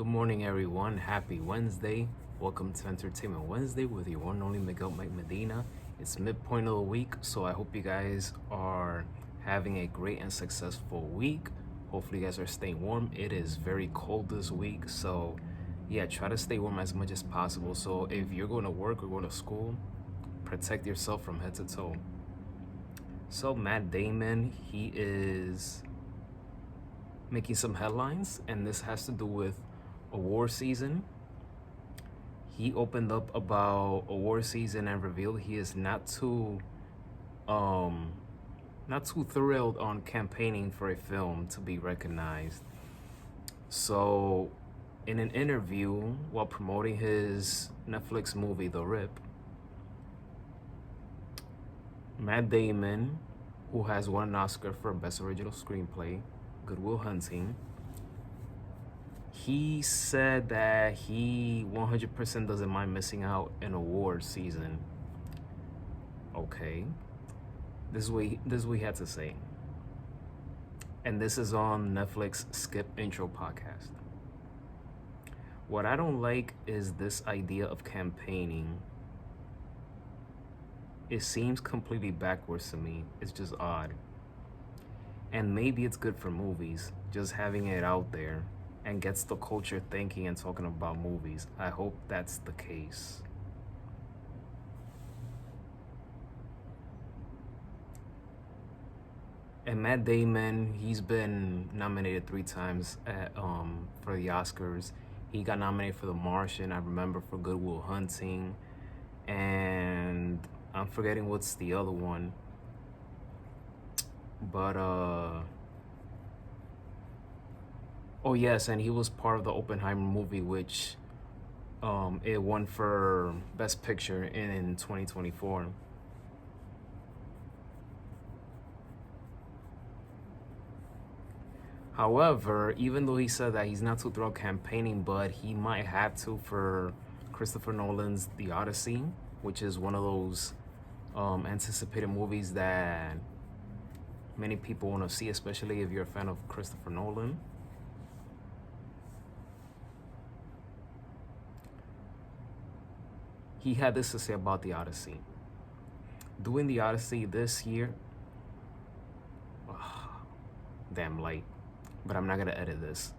Good morning, everyone. Happy Wednesday. Welcome to Entertainment Wednesday with your one and only Miguel Mike Medina. It's midpoint of the week, so I hope you guys are having a great and successful week. Hopefully, you guys are staying warm. It is very cold this week, so yeah, try to stay warm as much as possible. So, if you're going to work or going to school, protect yourself from head to toe. So, Matt Damon, he is making some headlines, and this has to do with award season. He opened up about award season and revealed he is not too thrilled on campaigning for a film to be recognized. So in an interview while promoting his Netflix movie The Rip, Matt Damon, who has won an Oscar for Best Original Screenplay, Good Will Hunting, he said that he 100% doesn't mind missing out an award season. Okay. This is what he had to say. And this is on Netflix Skip Intro podcast. What I don't like is this idea of campaigning. It seems completely backwards to me. It's just odd. And maybe it's good for movies, just having it out there, and gets the culture thinking and talking about movies. I hope that's the case. And Matt Damon, he's been nominated 3 times for the Oscars. He got nominated for The Martian, I remember, for Good Will Hunting, and I'm forgetting what's the other one. But oh yes, and he was part of the Oppenheimer movie, which it won for Best Picture in 2024. However, even though he said that he's not too thrilled campaigning, but he might have to for Christopher Nolan's The Odyssey, which is one of those anticipated movies that many people want to see, especially if you're a fan of Christopher Nolan. He had this to say about The Odyssey. Doing The Odyssey this year, damn light, but I'm not gonna edit this.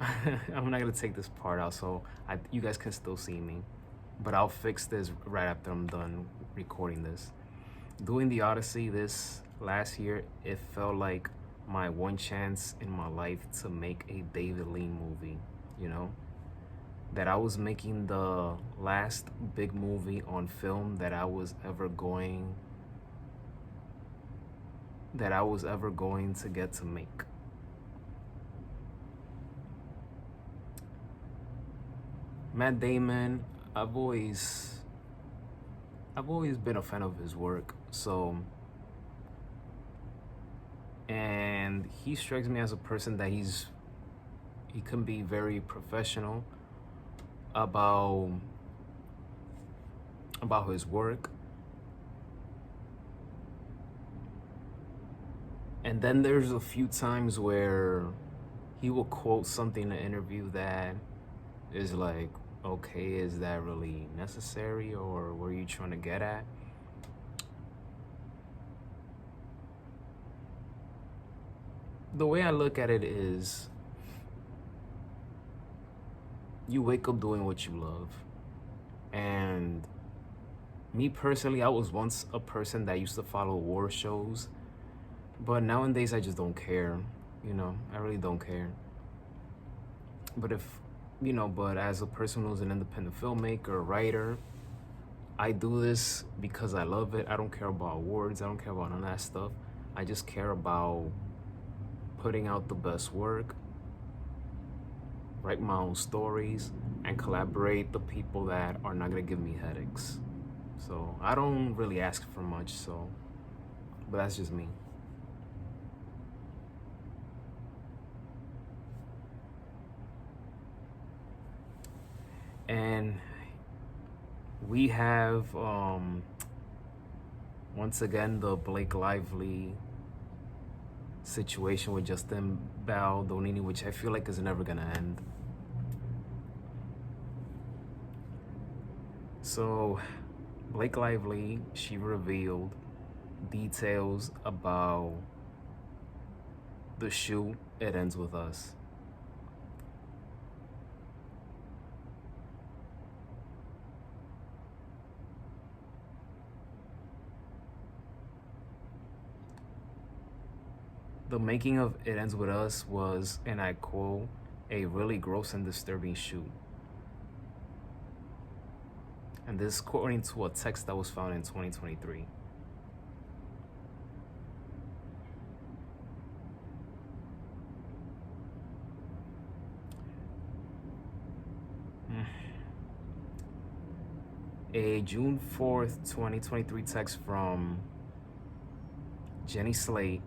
I'm not gonna take this part out, so you guys can still see me, but I'll fix this right after I'm done recording this. Doing The Odyssey this last year, it felt like my one chance in my life to make a David Lean movie, you know? That I was making the last big movie on film that I was ever going to get to make. Matt Damon, I've always been a fan of his work, and he strikes me as a person that he can be very professional about his work. And then there's a few times where he will quote something in an interview that is like, okay, is that really necessary, or what are you trying to get at? The way I look at it is, you wake up doing what you love. And me personally, I was once a person that used to follow award shows, but nowadays I just don't care. I really don't care. But but as a person who's an independent filmmaker, writer, I do this because I love it. I don't care about awards. I don't care about none of that stuff. I just care about putting out the best work, write my own stories, and collaborate the people that are not gonna give me headaches. So I don't really ask for much, but that's just me. And we have once again the Blake Lively situation with Justin Baldoni, which I feel like is never gonna end. So Blake Lively, she revealed details about the shoot It Ends With Us. The making of It Ends With Us was, and I quote, a really gross and disturbing shoot. And this according to a text that was found in 2023. A June 4th, 2023 text from Jenny Slate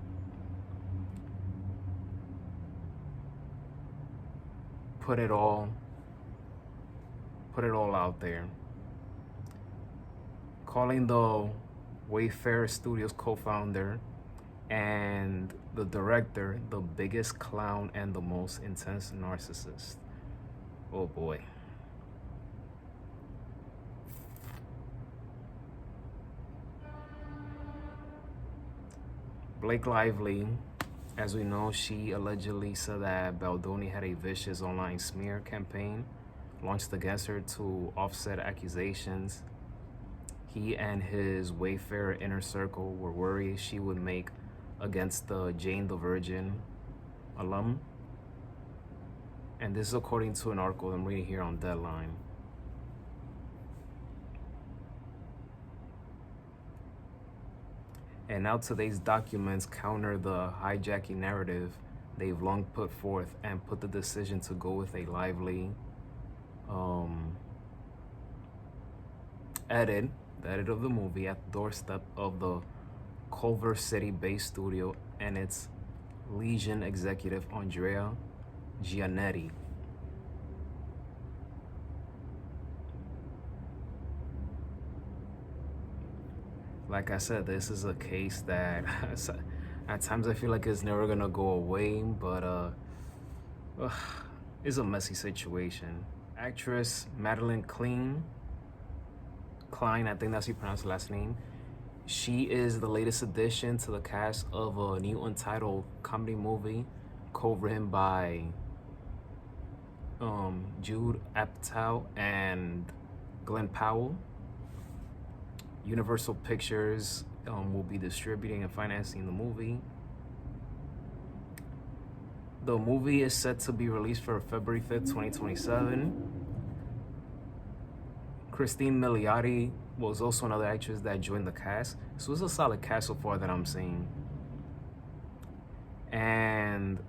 put it all out there, calling the Wayfarer Studios co-founder and the director the biggest clown and the most intense narcissist. Oh boy. Blake Lively, as we know, she allegedly said that Baldoni had a vicious online smear campaign launched against her to offset accusations. He and his Wayfarer inner circle were worried she would make against the Jane the Virgin alum. And this is according to an article I'm reading here on Deadline. And now today's documents counter the hijacking narrative they've long put forth and put the decision to go with a Lively edit of the movie at the doorstep of the Culver City-based studio and its Legion executive Andrea Giannetti. Like I said, this is a case that at times I feel like it's never gonna go away, but it's a messy situation. Actress Madelyn Cline, I think that's how you pronounce her last name. She is the latest addition to the cast of a new untitled comedy movie co-written by Jude Apatow and Glenn Powell. Universal Pictures will be distributing and financing the movie. The movie is set to be released for February 5th, 2027. Christine Milioti was also another actress that joined the cast. So it was a solid cast so far that I'm seeing. And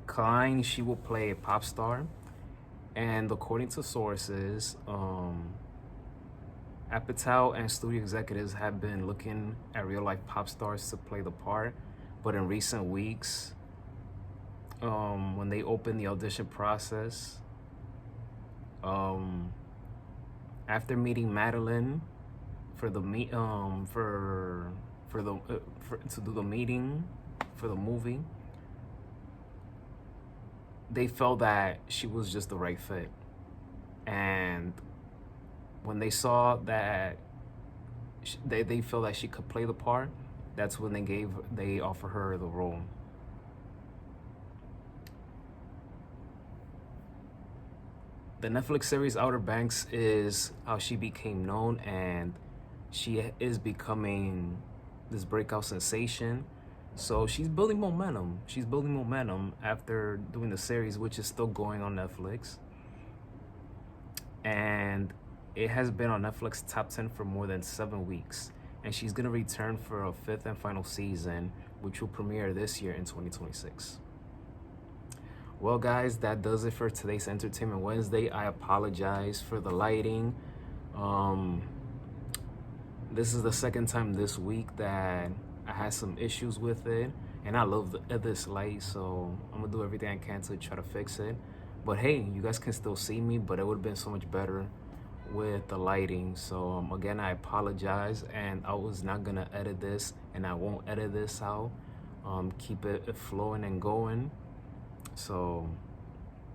Cline, she will play a pop star. And according to sources, Apatow and studio executives have been looking at real-life pop stars to play the part, but in recent weeks, when they opened the audition process, after meeting Madelyn to do the meeting for the movie, they felt that she was just the right fit, and when they saw that they felt that she could play the part, that's when they offered her the role. The Netflix series Outer Banks is how she became known, and she is becoming this breakout sensation. So she's building momentum. She's building momentum after doing the series, which is still going on Netflix. And it has been on Netflix top 10 for more than 7 weeks. And she's gonna return for a 5th and final season, which will premiere this year in 2026. Well, guys, that does it for today's Entertainment Wednesday. I apologize for the lighting. This is the second time this week that I had some issues with it, and I love this light, so I'm gonna do everything I can to try to fix it. But hey, you guys can still see me, but it would have been so much better with the lighting. So again, I apologize, and I was not gonna edit this, and I won't edit this out. Keep it flowing and going. So,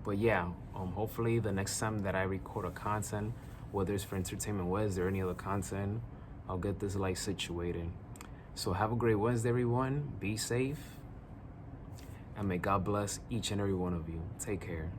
but yeah, hopefully the next time that I record a content whether it's for Entertainment Wednesday or any other content. I'll get this life situated. So have a great Wednesday, everyone. Be safe. And may God bless each and every one of you. Take care.